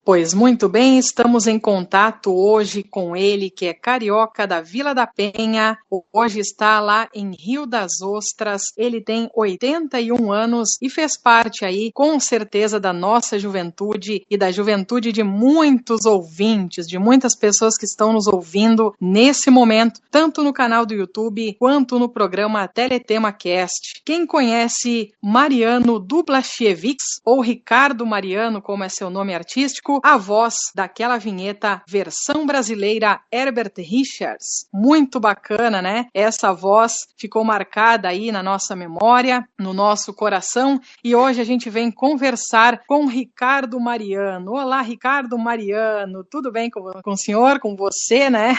Pois muito bem, estamos em contato hoje com ele, que é carioca da Vila da Penha, hoje está lá em Rio das Ostras, ele tem 81 anos e fez parte aí, com certeza, da nossa juventude e da juventude de muitos ouvintes, de muitas pessoas que estão nos ouvindo nesse momento, tanto no canal do YouTube, quanto no programa Teletema Cast. Quem conhece Mariano Dublachiewicz, ou Ricardo Mariano, como é seu nome artístico, a voz daquela vinheta versão brasileira Herbert Richards. Muito bacana, né? Essa voz ficou marcada aí na nossa memória, no nosso coração, e hoje a gente vem conversar com Ricardo Mariano. Olá, Ricardo Mariano, tudo bem com o senhor, com você, né?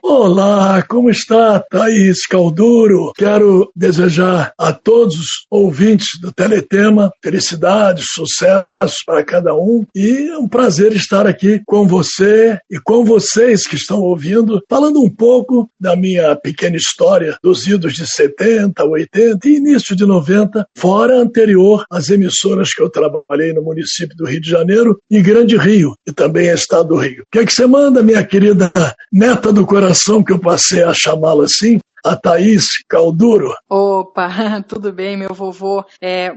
Olá, como está, Thaís Calduro? Quero desejar a todos os ouvintes do Teletema felicidade, sucesso para cada um, e é um prazer estar aqui com você e com vocês que estão ouvindo, falando um pouco da minha pequena história dos idos de 70, 80 e início de 90, fora anterior às emissoras que eu trabalhei no município do Rio de Janeiro e Grande Rio, e também estado do Rio. O que é que você manda, minha querida neta do coração, que eu passei a chamá-la assim? A Thaís Calduro. Opa, tudo bem, meu vovô.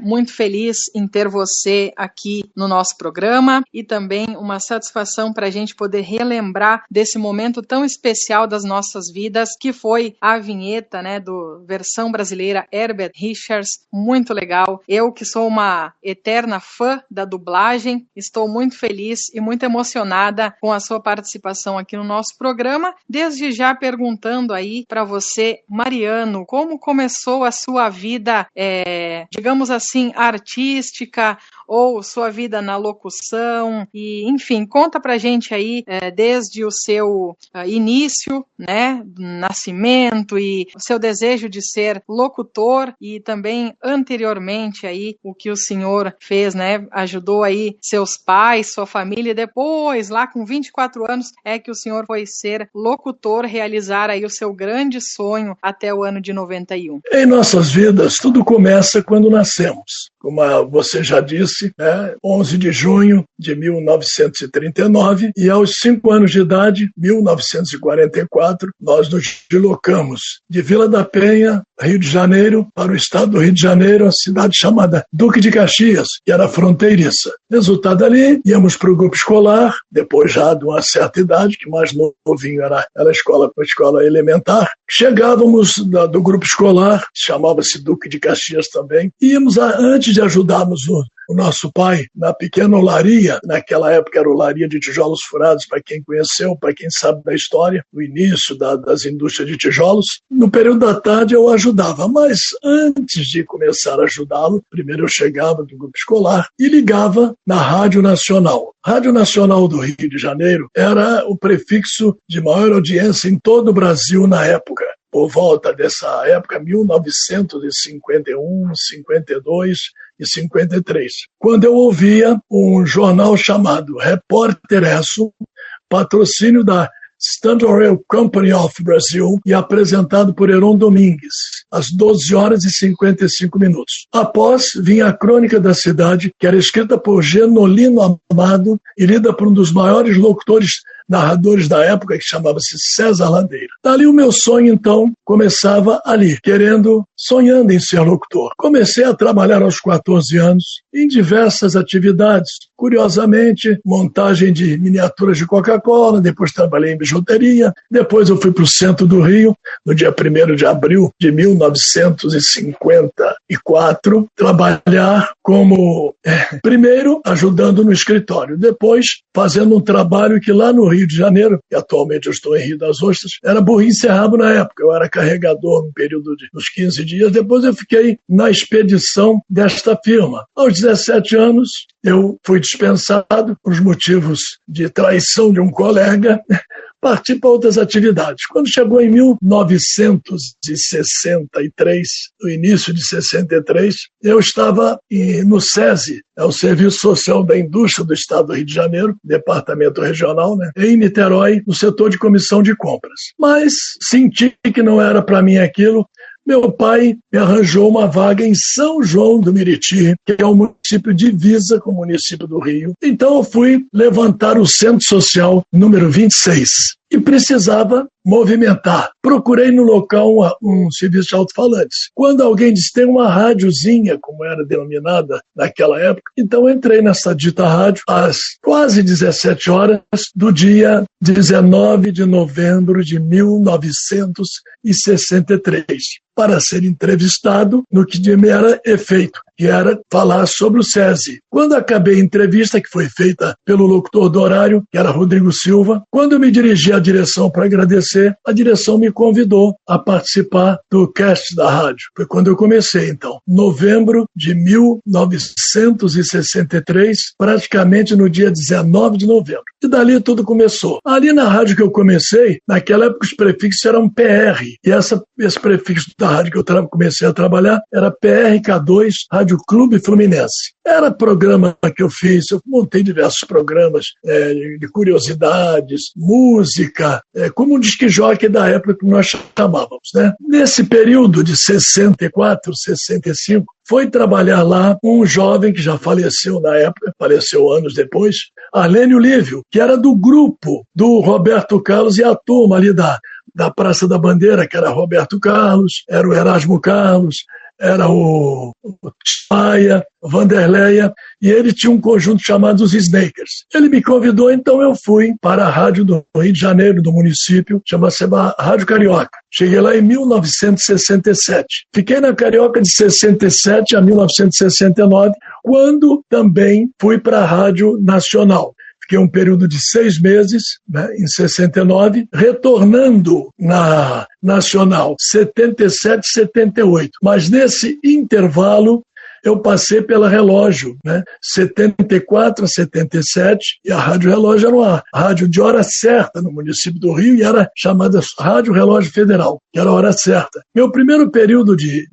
Muito feliz em ter você aqui no nosso programa e também uma satisfação para a gente poder relembrar desse momento tão especial das nossas vidas, que foi a vinheta, né, do versão brasileira Herbert Richards. Muito legal. Eu, que sou uma eterna fã da dublagem, estou muito feliz e muito emocionada com a sua participação aqui no nosso programa. Desde já perguntando aí para você, Mariano, como começou a sua vida, digamos assim, artística, ou sua vida na locução, e enfim, conta pra gente aí, desde o seu início, né, nascimento, e o seu desejo de ser locutor, e também anteriormente aí, o que o senhor fez, né, ajudou aí seus pais, sua família, e depois, lá com 24 anos, é que o senhor foi ser locutor, realizar aí o seu grande sonho até o ano de 91. Em nossas vidas, tudo começa quando nascemos. Como você já disse, 11 de junho de 1939, e aos 5 anos de idade, 1944, nós nos deslocamos de Vila da Penha, Rio de Janeiro, para o estado do Rio de Janeiro, a cidade chamada Duque de Caxias, que era fronteiriça. Resultado ali, íamos para o grupo escolar, depois já de uma certa idade, que mais novinho era a escola elementar. Chegávamos do grupo escolar, chamava-se Duque de Caxias também, e íamos antes de ajudarmos o nosso pai na pequena olaria, naquela época era olaria de tijolos furados, para quem conheceu, para quem sabe da história, no início das indústrias de tijolos. No período da tarde eu ajudava, mas antes de começar a ajudá-lo, primeiro eu chegava do grupo escolar e ligava na Rádio Nacional. Rádio Nacional do Rio de Janeiro era o prefixo de maior audiência em todo o Brasil na época. Por volta dessa época, 1951, 52 e 53, quando eu ouvia um jornal chamado Repórter Esso, patrocínio da Standard Oil Company of Brazil, e apresentado por Heron Domingues, às 12 horas e 55 minutos. Após, vinha a Crônica da Cidade, que era escrita por Genolino Amado e lida por um dos maiores locutores narradores da época, que chamava-se César Ladeira. Dali o meu sonho, então, começava ali, sonhando em ser locutor. Comecei a trabalhar aos 14 anos em diversas atividades. Curiosamente, montagem de miniaturas de Coca-Cola, depois trabalhei em bijuteria, depois eu fui para o centro do Rio, no dia 1º de abril de 1954, trabalhar como, primeiro, ajudando no escritório, depois fazendo um trabalho que lá no Rio de Janeiro, e atualmente eu estou em Rio das Ostras, era burrinho encerrado na época, eu era carregador no período dos 15 dias, depois eu fiquei na expedição desta firma. Aos 17 anos, eu fui dispensado por motivos de traição de um colega, parti para outras atividades. Quando chegou em 1963, no início de 63, eu estava no SESI, o Serviço Social da Indústria do Estado do Rio de Janeiro, departamento regional, em Niterói, no setor de comissão de compras. Mas senti que não era para mim aquilo. meu pai me arranjou uma vaga em São João do Meriti, que é um município divisa com o município do Rio. Então eu fui levantar o Centro Social número 26. E precisava movimentar. Procurei no local um serviço de alto-falantes. Quando alguém disse, tem uma rádiozinha, como era denominada naquela época, então entrei nessa dita rádio às quase 17 horas do dia 19 de novembro de 1963, para ser entrevistado no que de me era efeito, que era falar sobre o SESI. Quando acabei a entrevista, que foi feita pelo locutor do horário, que era Rodrigo Silva, quando eu me dirigi à direção para agradecer, a direção me convidou a participar do cast da rádio. Foi quando eu comecei, então, novembro de 1963, praticamente no dia 19 de novembro. E dali tudo começou. Ali na rádio que eu comecei, naquela época os prefixos eram PR, e esse prefixo da rádio que eu comecei a trabalhar era PRK2, Rádio Clube Fluminense. Era programa que eu fiz, eu montei diversos programas de curiosidades, música, como um disc-jockey da época que nós chamávamos, né? Nesse período de 64, 65, foi trabalhar lá um jovem que já faleceu na época, faleceu anos depois, Arlênio Lívio, que era do grupo do Roberto Carlos e a turma ali da Praça da Bandeira, que era Roberto Carlos, era o Erasmo Carlos, era o Paia, Vanderleia, e ele tinha um conjunto chamado os Snakers. Ele me convidou, então eu fui para a rádio do Rio de Janeiro, do município, chama-se Rádio Carioca. Cheguei lá em 1967. Fiquei na Carioca de 67 a 1969, quando também fui para a Rádio Nacional. Fiquei um período de 6 meses, né, em 69, retornando na Nacional, 77, 78. Mas nesse intervalo, eu passei pela Relógio, né, 74 a 77, e a Rádio Relógio era uma rádio de hora certa no município do Rio, e era chamada Rádio Relógio Federal, que era a hora certa. Meu primeiro período de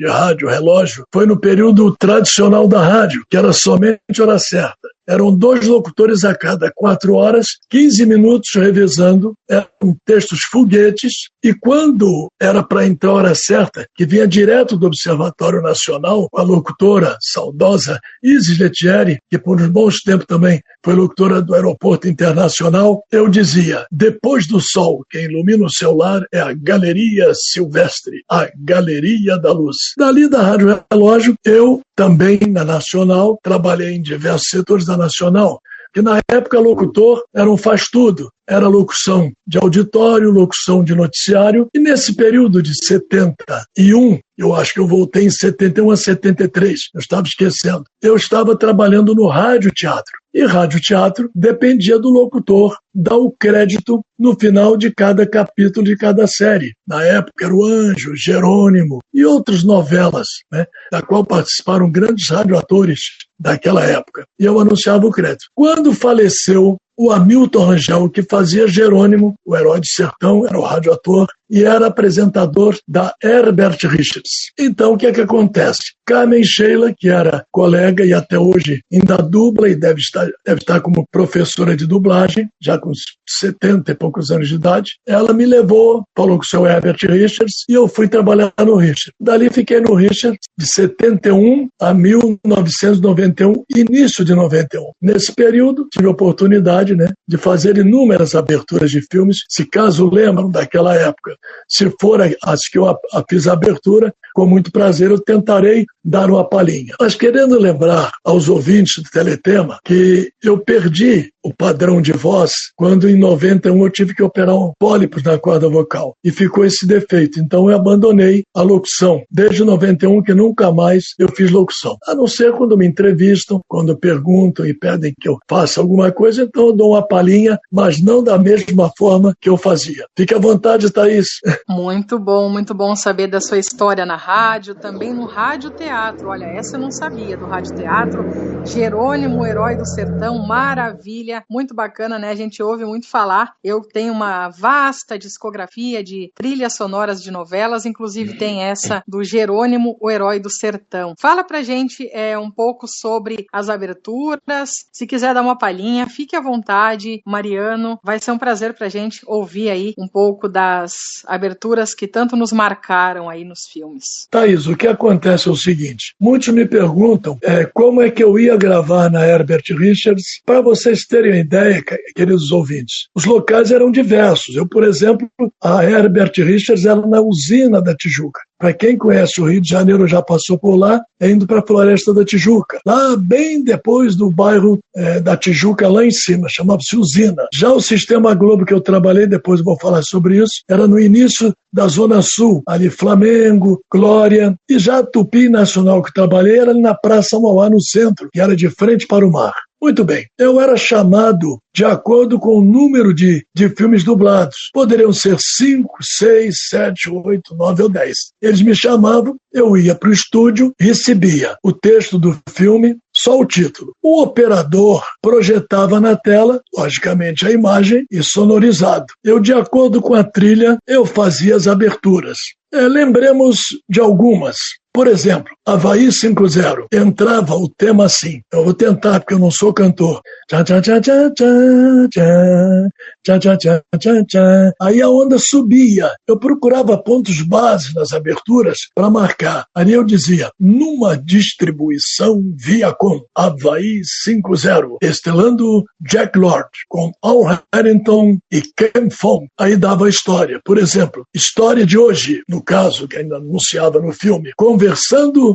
Rádio Relógio foi no período tradicional da rádio, que era somente hora certa. Eram 2 locutores a cada 4 horas, 15 minutos revezando, eram textos foguetes, e quando era para entrar a hora certa, que vinha direto do Observatório Nacional, a locutora saudosa Isis Lettieri, que por uns bons tempos também foi locutora do Aeroporto Internacional, eu dizia, depois do sol, quem ilumina o seu lar é a Galeria Silvestre, a Galeria da Luz. Dali da Rádio Relógio, eu também na Nacional, trabalhei em diversos setores da Nacional, que na época locutor era um faz-tudo, era locução de auditório, locução de noticiário, e nesse período de 71, eu acho que eu voltei em 71 a 73, eu estava esquecendo, eu estava trabalhando no rádio-teatro, e rádio-teatro dependia do locutor dar o crédito no final de cada capítulo de cada série. Na época era o Anjo, Jerônimo e outras novelas, né, da qual participaram grandes radioatores daquela época. E eu anunciava o crédito. Quando faleceu o Hamilton Rangel, que fazia Jerônimo, o herói de sertão, era o radioator, e era apresentador da Herbert Richards. Então, o que é que acontece? Carmen Sheila, que era colega e até hoje ainda dubla e deve estar como professora de dublagem, já com 70 e poucos anos de idade, ela me levou, falou com o seu Herbert Richards, e eu fui trabalhar no Richards. Dali fiquei no Richards de 71 a 1991, início de 91. Nesse período, tive a oportunidade, né, de fazer inúmeras aberturas de filmes, se caso lembram daquela época. Se for as que eu fiz a abertura, com muito prazer eu tentarei dar uma palhinha. Mas querendo lembrar aos ouvintes do Teletema que eu perdi o padrão de voz quando em 91 eu tive que operar um pólipo na corda vocal e ficou esse defeito, então eu abandonei a locução. Desde 91 que nunca mais eu fiz locução, a não ser quando me entrevistam, quando perguntam e pedem que eu faça alguma coisa, então eu dou uma palhinha, mas não da mesma forma que eu fazia. Fique à vontade, Thaís. Muito bom saber da sua história na rádio, também no Rádio Teatro. Olha, essa eu não sabia, do Rádio Teatro. Jerônimo, o herói do sertão, maravilha. trajetória muito bacana, né? A gente ouve muito falar. Eu tenho uma vasta discografia de trilhas sonoras de novelas, inclusive tem essa do Jerônimo, o Herói do Sertão. Fala pra gente um pouco sobre as aberturas. Se quiser dar uma palhinha, fique à vontade, Mariano. Vai ser um prazer pra gente ouvir aí um pouco das aberturas que tanto nos marcaram aí nos filmes. Thaís, o que acontece é o seguinte, muitos me perguntam como é que eu ia gravar na Herbert Richards. Para vocês terem uma ideia, queridos ouvintes, os locais eram diversos. Eu, por exemplo, a Herbert Richards era na usina da Tijuca. Para quem conhece o Rio de Janeiro, já passou por lá, indo para a Floresta da Tijuca. Lá bem depois do bairro da Tijuca, lá em cima, chamava-se Usina. Já o Sistema Globo que eu trabalhei, depois eu vou falar sobre isso, era no início da Zona Sul, ali Flamengo, Glória, e já a Tupi Nacional que trabalhei era ali na Praça Mauá, no centro, que era de frente para o mar. Muito bem, eu era chamado de acordo com o número de filmes dublados. Poderiam ser 5, 6, 7, 8, 9 ou 10. Eles me chamavam, eu ia para o estúdio, recebia o texto do filme, só o título. O operador projetava na tela, logicamente, a imagem e sonorizado. Eu, de acordo com a trilha, eu fazia as aberturas. Lembremos de algumas. Por exemplo, Havaí 5-0, entrava o tema assim. Eu vou tentar, porque eu não sou cantor. Aí a onda subia. Eu procurava pontos base nas aberturas para marcar. Ali eu dizia, numa distribuição Viacom, Havaí 5-0, estelando Jack Lord, com Al Harrington e Ken Fong. Aí dava a história. Por exemplo, história de hoje, no caso, que ainda anunciava no filme, conversando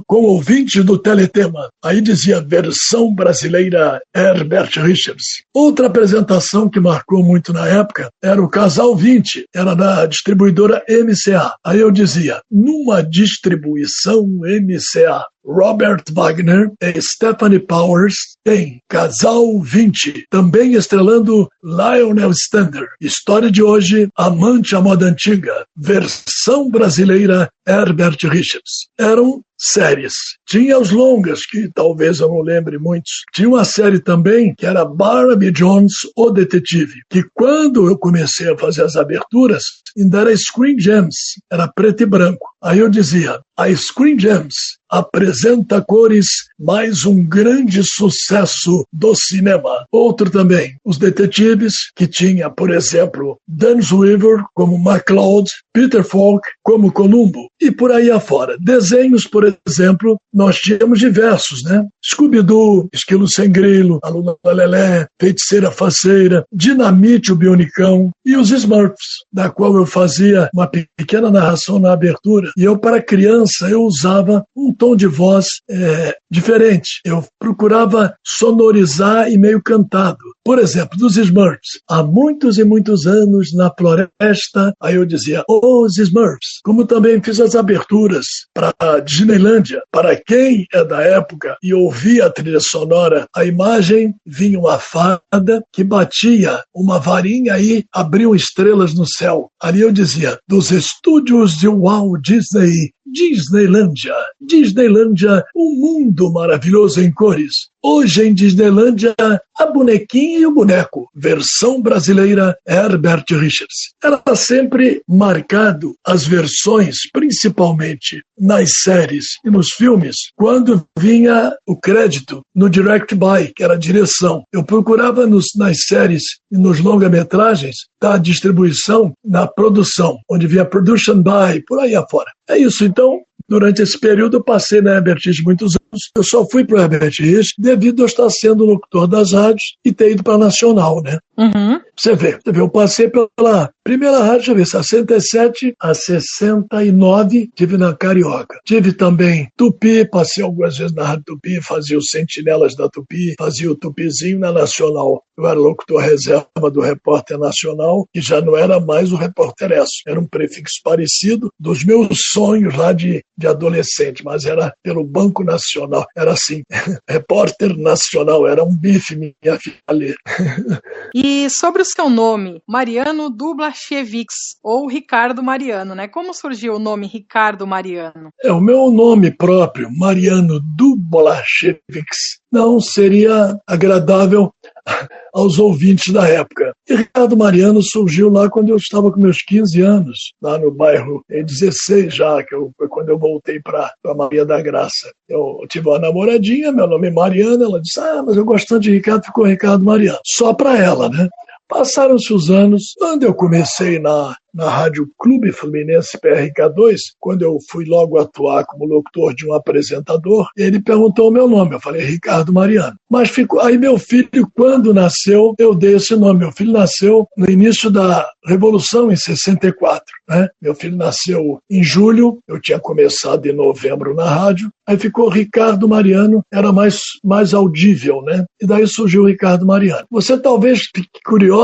com ouvintes do Teletema. Aí dizia versão brasileira Herbert Richards. Outra apresentação que marcou muito na época era o Casal 20, era da distribuidora MCA. Aí eu dizia, numa distribuição MCA, Robert Wagner e Stephanie Powers em Casal 20, também estrelando Lionel Stander. História de hoje, Amante à Moda Antiga, versão brasileira Herbert Richards. Eram séries. Tinha os longas, que talvez eu não lembre muitos. Tinha uma série também que era Barnaby Jones, o Detetive, que quando eu comecei a fazer as aberturas, ainda era Screen Gems, era preto e branco. Aí eu dizia, a Screen Gems apresenta cores, mais um grande sucesso do cinema. Outro também, os detetives, que tinha, por exemplo, Dan Weaver como MacLeod, Peter Falk como Columbo, e por aí afora. Desenhos, por exemplo, nós tínhamos diversos, né? Scooby-Doo, Esquilo Sem Grilo, A Lula Lelé, Feiticeira Faceira, Dinamite o Bionicão e os Smurfs, da qual eu fazia uma pequena narração na abertura. E eu, para criança, eu usava um tom de voz diferente. Eu procurava sonorizar e meio cantado. Por exemplo, dos Smurfs. Há muitos e muitos anos na floresta, aí eu dizia, os Smurfs. Como também fiz as aberturas para a Disneylândia. Para quem é da época e ouvia a trilha sonora, a imagem vinha uma fada que batia uma varinha e abriam estrelas no céu. Ali eu dizia, dos estúdios de Walt Disney, Disneylândia. Disneylândia, um mundo maravilhoso em cores. Hoje em Disneylândia, a bonequinha e o boneco. Versão brasileira Herbert Richards. Era sempre marcado as versões, principalmente nas séries e nos filmes, quando vinha o crédito no Direct By, que era a direção. Eu procurava nas séries e nos longa-metragens da distribuição na produção, onde vinha Production By, por aí afora. É isso, então. Durante esse período, eu passei na Herbert Richards muitos anos. Eu só fui para o Herbert Richards devido a eu estar sendo locutor das rádios e ter ido para a Nacional, né? Uhum. Você vê, eu passei pela primeira rádio, deixa eu ver, 67 a 69, tive na Carioca. Tive também Tupi, passei algumas vezes na Rádio Tupi, fazia os Sentinelas da Tupi, fazia o Tupizinho na Nacional. Eu era locutor reserva do Repórter Nacional, que já não era mais o Repórter Esso. Era um prefixo parecido dos meus sonhos lá de adolescente, mas era pelo Banco Nacional. Era assim, Repórter Nacional, era um bife, minha filha. E sobre o seu nome, Mariano Dublachevics, ou Ricardo Mariano, né? Como surgiu o nome Ricardo Mariano? O meu nome próprio, Mariano Dublachevics, não seria agradável aos ouvintes da época. E Ricardo Mariano surgiu lá quando eu estava com meus 15 anos, lá no bairro 16 já, foi quando eu voltei para Maria da Graça. Eu tive uma namoradinha, meu nome é Mariana, ela disse, mas eu gosto tanto de Ricardo, ficou Ricardo Mariano. Só para ela, né? Passaram-se os anos, quando eu comecei na Rádio Clube Fluminense PRK2, quando eu fui logo atuar como locutor de um apresentador, ele perguntou o meu nome, eu falei Ricardo Mariano. Mas ficou, aí meu filho, quando nasceu, eu dei esse nome. Meu filho nasceu no início da Revolução, em 64. Né? Meu filho nasceu em julho, eu tinha começado em novembro na rádio, aí ficou Ricardo Mariano, era mais audível, né? E daí surgiu o Ricardo Mariano. Você talvez fique curioso,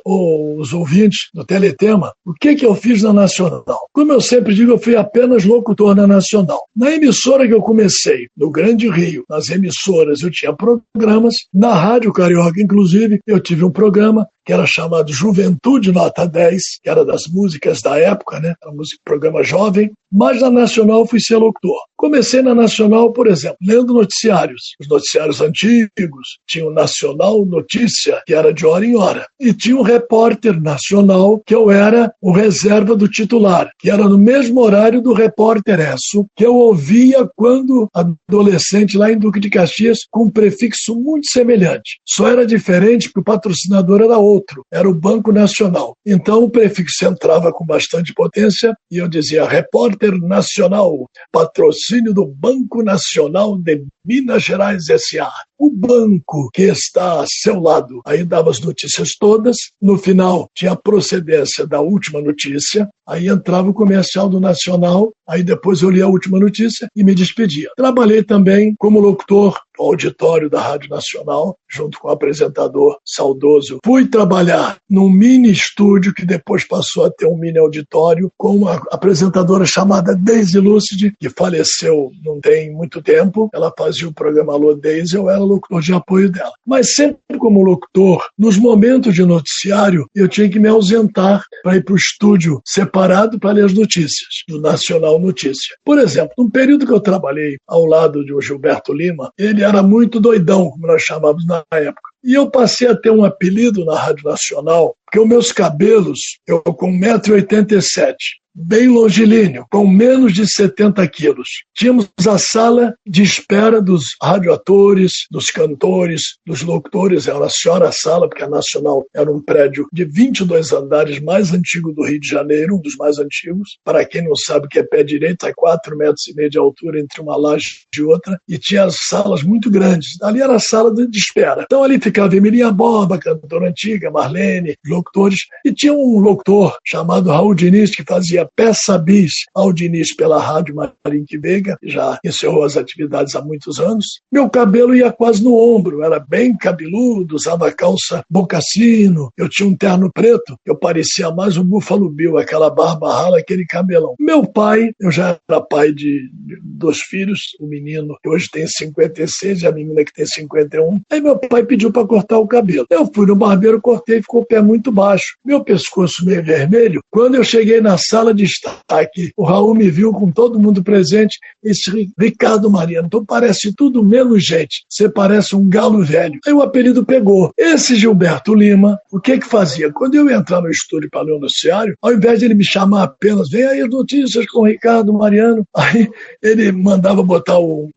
os ouvintes do Teletema, o que eu fiz na Nacional? Como eu sempre digo, eu fui apenas locutor na Nacional. Na emissora que eu comecei, no Grande Rio, nas emissoras, eu tinha programas. Na Rádio Carioca, inclusive, eu tive um programa que era chamado Juventude Nota 10, que era das músicas da época, né? Era um programa jovem, mas na Nacional eu fui ser locutor. Comecei na Nacional, por exemplo, lendo noticiários. Os noticiários antigos, tinha o Nacional Notícia, que era de hora em hora, e tinha o Repórter Nacional, que eu era o reserva do titular, que era no mesmo horário do Repórter Esso, que eu ouvia quando adolescente lá em Duque de Caxias, com um prefixo muito semelhante. Só era diferente porque o patrocinador era outro, era o Banco Nacional. Então o prefixo entrava com bastante potência e eu dizia Repórter Nacional, patrocínio do Banco Nacional de Minas Gerais S.A. O banco que está a seu lado. Aí dava as notícias todas, no final tinha a procedência da última notícia, aí entrava o comercial do Nacional, aí depois eu lia a última notícia e me despedia. Trabalhei também como locutor no auditório da Rádio Nacional, junto com o apresentador saudoso. Fui trabalhar num mini estúdio que depois passou a ter um mini auditório com uma apresentadora chamada Daisy Lucidi, que faleceu não tem muito tempo. Ela fazia o programa Alô Daisy, eu era locutor de apoio dela. Mas sempre como locutor, nos momentos de noticiário, eu tinha que me ausentar para ir para o estúdio separado para ler as notícias, do Nacional Notícia. Por exemplo, num período que eu trabalhei ao lado de Gilberto Lima, ele era muito doidão, como nós chamávamos na época. E eu passei a ter um apelido na Rádio Nacional, porque os meus cabelos, eu com 1,87 m, bem longilíneo, com menos de 70 quilos. Tínhamos a sala de espera dos radioatores, dos cantores, dos locutores. Era a senhora sala, porque a Nacional era um prédio de 22 andares, mais antigo do Rio de Janeiro, um dos mais antigos. Para quem não sabe o que é pé direito, é 4,5 metros de altura entre uma laje e outra, e tinha salas muito grandes. Ali era a sala de espera. Então ali ficava Emilinha Borba, cantora antiga, Marlene, locutores, e tinha um locutor chamado Raul Diniz, que fazia Peça Bis ao Diniz pela Rádio Marinque Veiga, já encerrou as atividades há muitos anos. Meu cabelo ia quase no ombro, era bem cabeludo, usava calça bocassino, eu tinha um terno preto, eu parecia mais um Buffalo Bill, aquela barba rala, aquele cabelão. Meu pai, eu já era pai de 2 filhos, o menino que hoje tem 56 e a menina que tem 51. Aí meu pai pediu para cortar o cabelo. Eu fui no barbeiro, cortei e ficou o pé muito baixo. Meu pescoço meio vermelho. Quando eu cheguei na sala de destaque, o Raul me viu com todo mundo presente, esse Ricardo Mariano, então parece tudo menos gente, você parece um galo velho. Aí o apelido pegou. Esse Gilberto Lima, o que fazia? Quando eu ia entrar no estúdio para ler o noticiário, ao invés de ele me chamar apenas, vem aí as notícias com o Ricardo Mariano, aí ele mandava botar um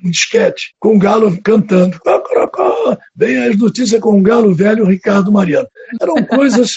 disquete com um galo cantando. Vem as notícias com um galo velho, Ricardo Mariano. Eram coisas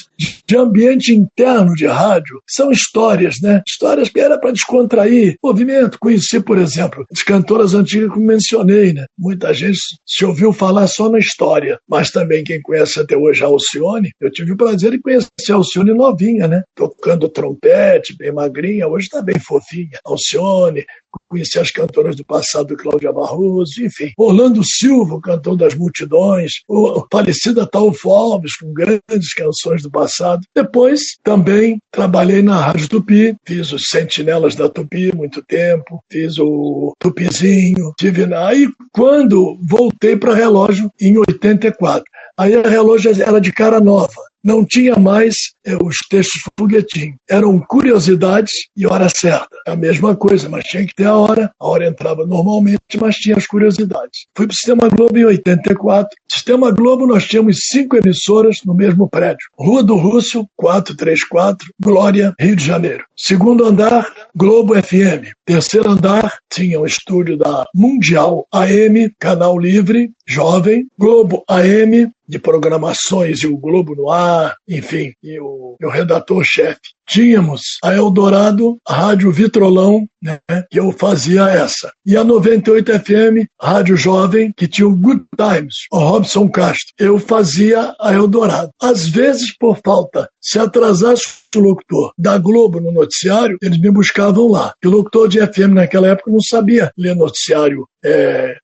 de ambiente interno de rádio, são histórias, né? Histórias que era para descontrair. Movimento, conheci, por exemplo, as cantoras antigas que mencionei, né? Muita gente se ouviu falar só na história, mas também quem conhece até hoje a Alcione, eu tive o prazer de conhecer a Alcione novinha, né? Tocando trompete, bem magrinha, hoje está bem fofinha. Alcione, conheci as cantoras do passado, Cláudia Barroso, enfim. Orlando Silva, o cantor das multidões, o falecido Ataúfo Alves, com grandes canções do passado. Depois, também trabalhei na Rádio Tupi, fiz os Sentinelas da Tupi muito tempo, fiz o Tupizinho, aí quando voltei para Relógio, em 84. Aí a Relógio era de cara nova. não tinha mais os textos foguetim. Eram curiosidades e hora certa. A mesma coisa, mas tinha que ter a hora entrava normalmente, mas tinha as curiosidades. Fui para o Sistema Globo em 84. Sistema Globo, nós tínhamos 5 emissoras no mesmo prédio. Rua do Rússio, 434, Glória, Rio de Janeiro. Segundo andar, Globo FM. Terceiro andar, tinha um estúdio da Mundial AM, Canal Livre, Jovem, Globo AM, de programações, e o Globo no ar, enfim, e o redator-chefe. Tínhamos a Eldorado, a Rádio Vitrolão, né, que eu fazia essa. E a 98 FM, Rádio Jovem, que tinha o Good Times, o Robson Castro. Eu fazia a Eldorado. Às vezes, por falta, se atrasasse o locutor da Globo no noticiário, eles me buscavam lá. E o locutor de FM naquela época não sabia ler noticiário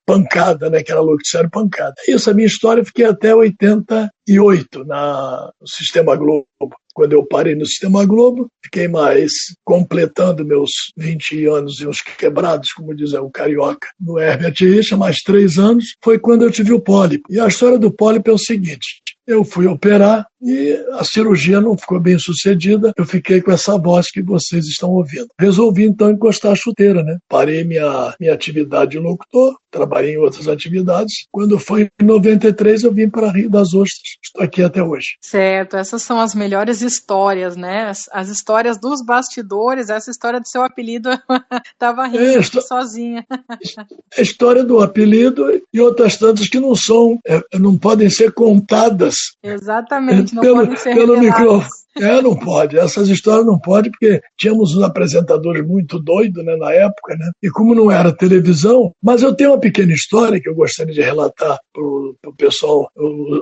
pancada, né, que era noticiário pancada. Isso, a minha história, fiquei até 88 no Sistema Globo. Quando eu parei no Sistema Globo, fiquei mais completando meus 20 anos e uns quebrados, como diz o carioca, no Herbert Richa, mais 3 anos, foi quando eu tive o pólipo. E a história do pólipo é o seguinte: eu fui operar e a cirurgia não ficou bem sucedida, eu fiquei com essa voz que vocês estão ouvindo. Resolvi então encostar a chuteira, né? Parei minha atividade de locutor, trabalhei em outras atividades. Quando foi em 93, eu vim para Rio das Ostras. Estou aqui até hoje. Certo, essas são as melhores histórias, né? As histórias dos bastidores, essa história do seu apelido, estava rindo sozinha. A história do apelido e outras tantas que não podem ser contadas. Exatamente, não podem ser pelo microfone. Não pode. Essas histórias não podem, porque tínhamos uns apresentadores muito doidos, né, na época, né? E como não era televisão, mas eu tenho uma pequena história que eu gostaria de relatar para o pessoal,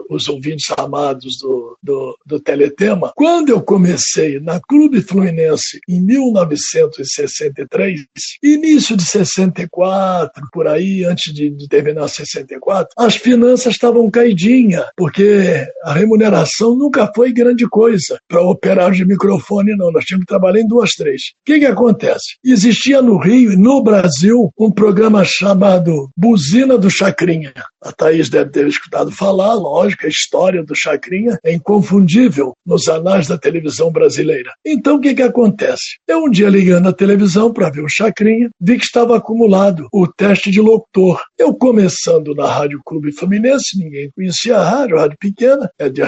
os ouvintes amados do Teletema. Quando eu comecei na Clube Fluminense em 1963, início de 64, por aí, antes de terminar 64, as finanças estavam caidinhas, porque a remuneração nunca foi grande coisa para operário de microfone, não. Nós tínhamos que trabalhar em 2, 3. O que acontece? Existia no Rio e no Brasil um programa chamado Buzina do Chacrinha. A Thaís deve ter escutado falar, lógico, a história do Chacrinha é inconfundível nos anais da televisão brasileira. Então, o que acontece? Eu um dia ligando a televisão para ver o Chacrinha, vi que estava acumulado o teste de locutor. Eu começando na Rádio Clube Fluminense, ninguém conhecia a rádio pequena, de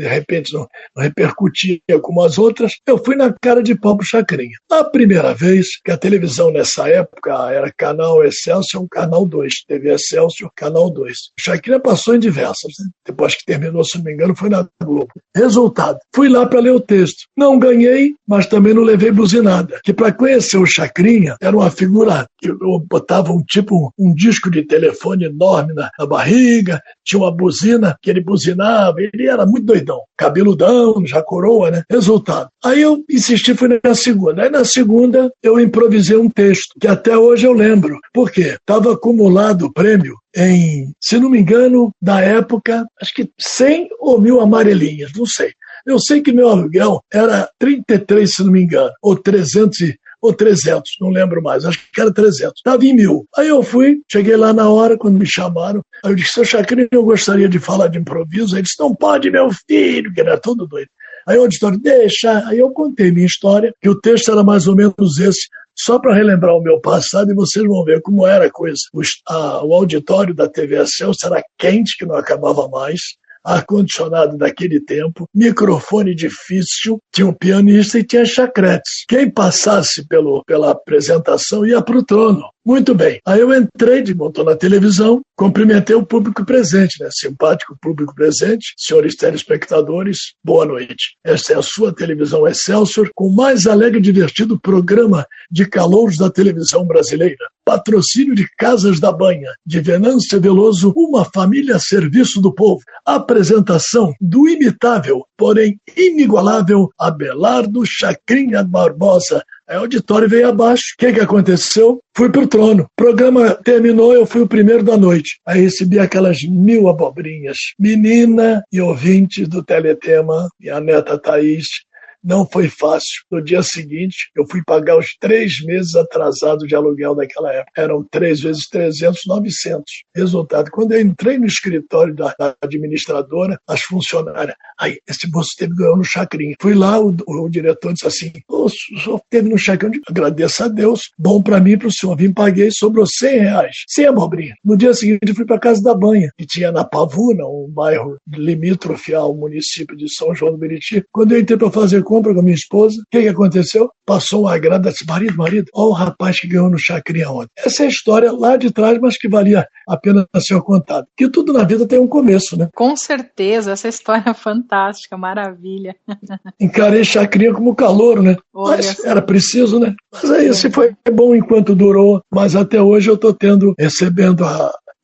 repente não repercutia como as outras, eu fui na cara de pau pro Chacrinha. A primeira vez que a televisão nessa época era Canal Excelsior, Canal 2, TV Excelsior, Canal 2. O Chacrinha passou em diversas, né? Depois que terminou, se não me engano, foi na Globo. Resultado, fui lá para ler o texto. Não ganhei, mas também não levei buzinada. Que para conhecer o Chacrinha, era uma figura que eu botava um disco de telefone enorme na barriga, tinha uma buzina que ele buzinava, ele era muito doidão, cabeludão, já coroa, né? Resultado. Aí eu insisti, fui na segunda. Aí na segunda eu improvisei um texto, que até hoje eu lembro. Por quê? Estava acumulado o prêmio em, se não me engano, da época, acho que 100 ou 1000 amarelinhas, não sei. Eu sei que meu aluguel era 33, se não me engano, ou 300, não lembro mais, acho que era 300. Estava em 1000. Aí eu fui, cheguei lá na hora, quando me chamaram, aí eu disse: seu Chacrinha, eu gostaria de falar de improviso. Aí ele disse: não pode, meu filho, que era todo doido. Aí o auditório: deixa. Aí eu contei minha história, que o texto era mais ou menos esse, só para relembrar o meu passado, e vocês vão ver como era a coisa. O auditório da TV Excelsior era quente, que não acabava mais, ar-condicionado daquele tempo, microfone difícil, tinha um pianista e tinha chacretes. Quem passasse pela apresentação ia para o trono. Muito bem. Aí eu entrei, montou na televisão, cumprimentei o público presente, né? Simpático público presente, senhores telespectadores, boa noite. Esta é a sua televisão Excelsior, com o mais alegre e divertido programa de calouros da televisão brasileira. Patrocínio de Casas da Banha, de Venâncio Veloso, uma família a serviço do povo. Apresentação do imitável, porém inigualável, Abelardo Chacrinha Barbosa. Aí o auditório veio abaixo. O que aconteceu? Fui pro trono. O programa terminou, eu fui o primeiro da noite. Aí recebi aquelas 1000 abobrinhas. Menina e ouvinte do Teletema, minha neta Thaís, não foi fácil. No dia seguinte, eu fui pagar os 3 meses atrasados de aluguel daquela época. Eram 3 vezes 300, 900. Resultado, quando eu entrei no escritório da administradora, as funcionárias, aí, esse moço ganhou no Chacrinha. Fui lá, o diretor disse assim, o senhor teve no Chacrinha? Agradeço a Deus, bom para mim e para o senhor. Vim, paguei, sobrou R$100. Sem abobrinha. No dia seguinte, eu fui para a Casa da Banha, que tinha na Pavuna, um bairro limítrofe ao município de São João do Meriti. Quando eu entrei para fazer compra com a minha esposa, o que aconteceu? Passou um agrado, disse, marido, olha o rapaz que ganhou no Chacrinha ontem. Essa é a história lá de trás, mas que valia a pena ser contada. Que tudo na vida tem um começo, né? Com certeza, essa história é fantástica, maravilha. Encarei Chacrinha como calouro, né? Mas era preciso, né? Mas aí se foi bom enquanto durou, mas até hoje eu estou recebendo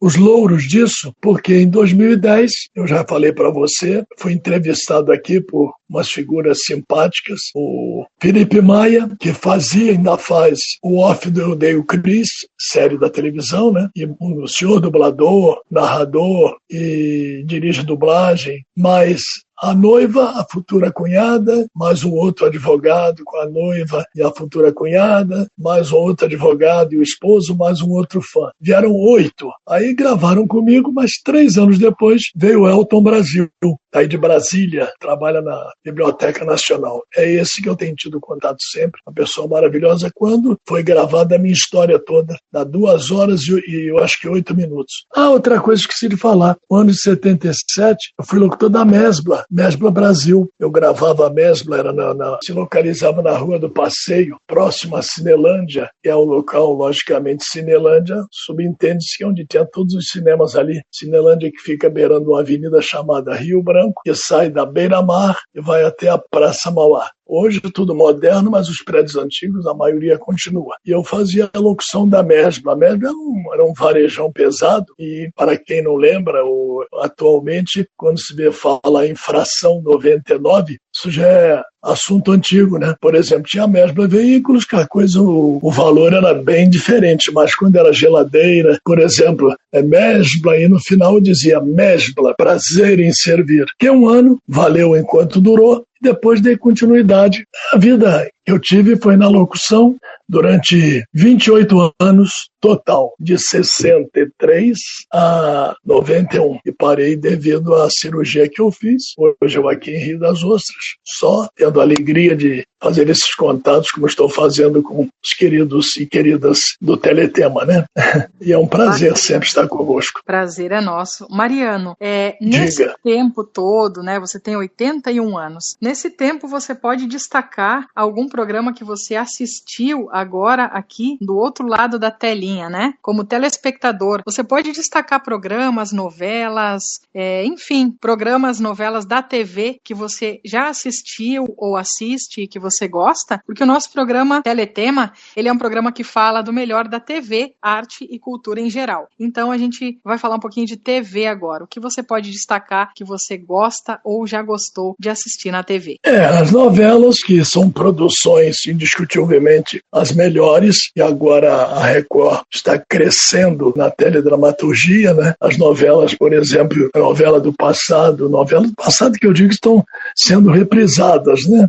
os louros disso, porque em 2010, eu já falei para você, fui entrevistado aqui por umas figuras simpáticas, o Felipe Maia, que fazia, ainda faz, o Off do Eu Odeio Cris, série da televisão, né? E o senhor dublador, narrador e dirige dublagem, mas a noiva, a futura cunhada, mais um outro advogado com a noiva e a futura cunhada, mais um outro advogado e o esposo, mais um outro fã. Vieram 8. Aí gravaram comigo, mas 3 anos depois veio o Elton Brasil, aí de Brasília, trabalha na Biblioteca Nacional. É esse que eu tenho tido contato sempre, uma pessoa maravilhosa. Quando foi gravada a minha história toda, dá 2 horas e eu acho que 8 minutos. Outra coisa que esqueci de falar, no ano de 77, eu fui locutor da Mesbla Brasil. Eu gravava a Mesbla, se localizava na Rua do Passeio, próximo a Cinelândia, que é o local, logicamente, Cinelândia, subentende-se que é onde tinha todos os cinemas ali. Cinelândia que fica beirando uma avenida chamada Rio Branco, que sai da Beira-Mar e vai até a Praça Mauá. Hoje tudo moderno, mas os prédios antigos, a maioria continua. E eu fazia a locução da Mesbla. A Mesbla era um varejão pesado e, para quem não lembra, atualmente, quando se vê falar em fração 99, isso já é assunto antigo, né? Por exemplo, tinha a Mesbla Veículos, que a coisa, o valor era bem diferente, mas quando era geladeira, por exemplo, Mesbla, e no final dizia Mesbla, prazer em servir. Que 1 ano valeu enquanto durou, depois dei continuidade. A vida que eu tive foi na locução durante 28 anos total, de 63 a 91. E parei devido à cirurgia que eu fiz. Hoje eu aqui em Rio das Ostras, só tendo a alegria de fazer esses contatos como estou fazendo com os queridos e queridas do Teletema, né? E é um prazer sempre estar convosco. Prazer é nosso. Mariano, nesse tempo todo, né, você tem 81 anos. Nesse tempo você pode destacar algum programa que você assistiu agora aqui do outro lado da telinha, né? Como telespectador. Você pode destacar programas, novelas, enfim, programas, novelas da TV que você já assistiu ou assiste e que você gosta? Porque o nosso programa Teletema, ele é um programa que fala do melhor da TV, arte e cultura em geral. Então a gente vai falar um pouquinho de TV agora. O que você pode destacar que você gosta ou já gostou de assistir na TV? As novelas, que são produções indiscutivelmente as melhores, e agora a Record está crescendo na teledramaturgia, né? As novelas, por exemplo, a novela do passado que eu digo que estão sendo reprisadas, né?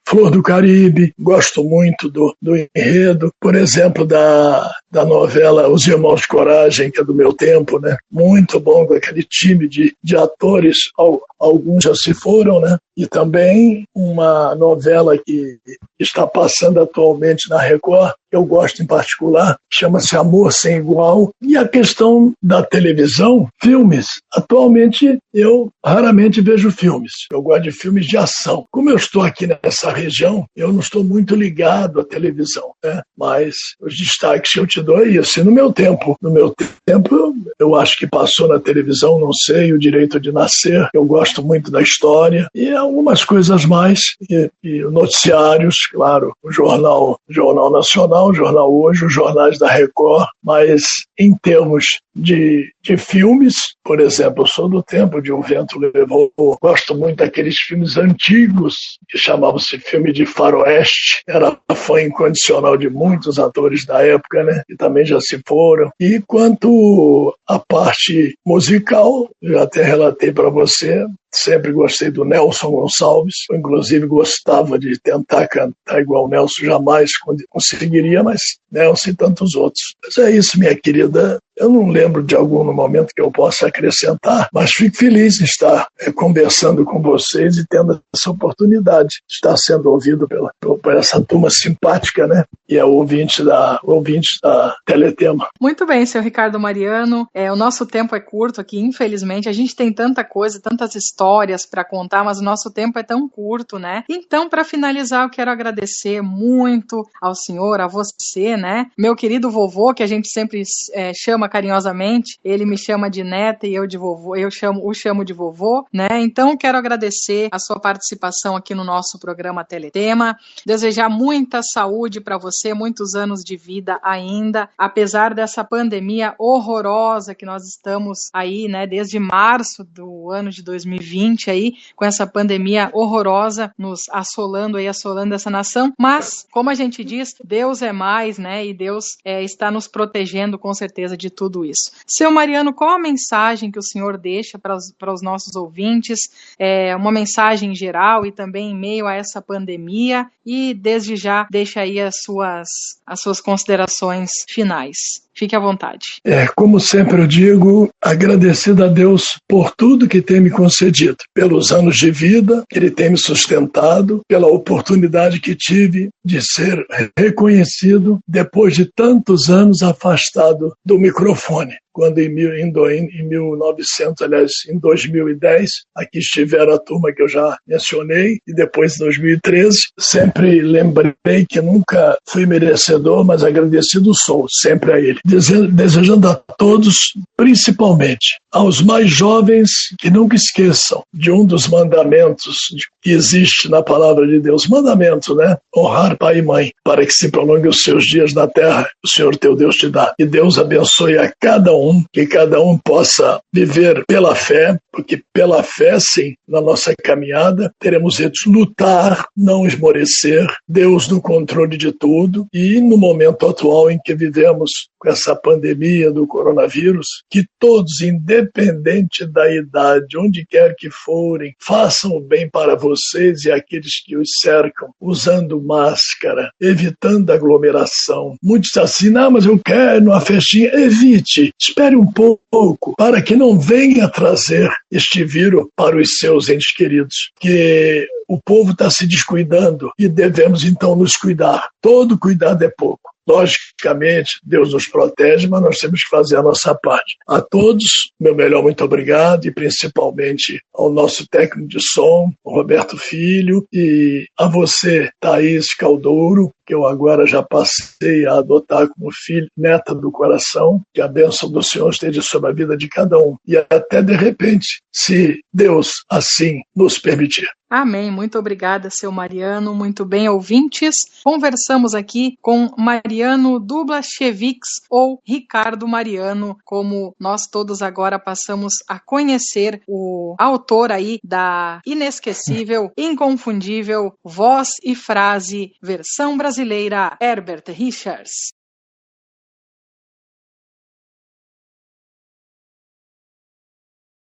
Flor do Caribe, gosto muito do enredo, por exemplo, da novela Os Irmãos Coragem, que é do meu tempo, né? Muito bom, com aquele time de atores, alguns já se foram, né? E também uma novela que está passando atualmente na Record, que eu gosto em particular, chama-se Amor Sem Igual. E a questão da televisão, filmes. Atualmente eu raramente vejo filmes. Eu gosto de filmes de ação. Como eu estou aqui nessa região, eu não estou muito ligado à televisão, né? Mas os destaques que eu te dou é isso. E no meu tempo, eu acho que passou na televisão, não sei, O Direito de Nascer. Eu gosto muito da história e algumas coisas mais. E noticiários, claro, o Jornal Nacional, o Jornal Hoje, os jornais da Record. Mas em termos de filmes, por exemplo, eu sou do tempo de O Vento Levou. Gosto muito daqueles filmes antigos que chamavam-se filme de faroeste. Era fã incondicional de muitos atores da época, né? Que também já se foram. E quanto à parte musical, já até relatei para você, sempre gostei do Nelson Gonçalves, eu, inclusive gostava de tentar cantar igual o Nelson, jamais conseguiria, mas Nelson e tantos outros. Mas é isso, minha querida. Eu não lembro de algum momento que eu possa acrescentar, mas fico feliz de estar conversando com vocês e tendo essa oportunidade de estar sendo ouvido por essa turma simpática, né? E é ouvinte da Teletema. Muito bem, senhor Ricardo Mariano. O nosso tempo é curto aqui, infelizmente. A gente tem tanta coisa, tantas histórias para contar, mas o nosso tempo é tão curto, né? Então, para finalizar, eu quero agradecer muito ao senhor, a você, né? Meu querido vovô, que a gente sempre chama carinhosamente, ele me chama de neta e eu de vovô, o chamo de vovô, né? Então, quero agradecer a sua participação aqui no nosso programa Teletema, desejar muita saúde para você, muitos anos de vida ainda, apesar dessa pandemia horrorosa que nós estamos aí, né, desde março do ano de 2020 aí, com essa pandemia horrorosa nos assolando essa nação, mas, como a gente diz, Deus é mais, né, e Deus está nos protegendo com certeza de tudo isso. Seu Mariano, qual a mensagem que o senhor deixa para os nossos ouvintes, uma mensagem geral e também em meio a essa pandemia, e desde já deixa aí as suas considerações finais. Fique à vontade. Como sempre eu digo, agradecido a Deus por tudo que tem me concedido, pelos anos de vida que Ele tem me sustentado, pela oportunidade que tive de ser reconhecido depois de tantos anos afastado do microfone. Quando em 2010, aqui estiveram a turma que eu já mencionei, e depois em 2013, sempre lembrei que nunca fui merecedor, mas agradecido sou, sempre a Ele. Desejando a todos, principalmente aos mais jovens, que nunca esqueçam de um dos mandamentos que existe na palavra de Deus. Mandamento, né? Honrar pai e mãe, para que se prolongue os seus dias na terra, o Senhor teu Deus te dá. E Deus abençoe a cada um, que cada um possa viver pela fé, porque pela fé, sim, na nossa caminhada, teremos de lutar, não esmorecer, Deus no controle de tudo, e no momento atual em que vivemos com essa pandemia do coronavírus, que todos, independente da idade, onde quer que forem, façam o bem para vocês e aqueles que os cercam, usando máscara, evitando aglomeração. Muitos assim, mas eu quero uma festinha. Evite, espere um pouco, para que não venha trazer este vírus para os seus entes queridos, que o povo está se descuidando e devemos então nos cuidar. Todo cuidado é pouco. Logicamente, Deus nos protege, mas nós temos que fazer a nossa parte. A todos, meu melhor muito obrigado, e principalmente ao nosso técnico de som, o Roberto Filho, e a você, Thaís Caldouro, que eu agora já passei a adotar como filho, neta do coração, que a bênção do Senhor esteja sobre a vida de cada um. E até de repente, se Deus assim nos permitir. Amém. Muito obrigada, seu Mariano. Muito bem, ouvintes. Conversamos aqui com Mariano Dublachevics, ou Ricardo Mariano, como nós todos agora passamos a conhecer, o autor aí da inesquecível, inconfundível voz e frase versão brasileira, Herbert Richards.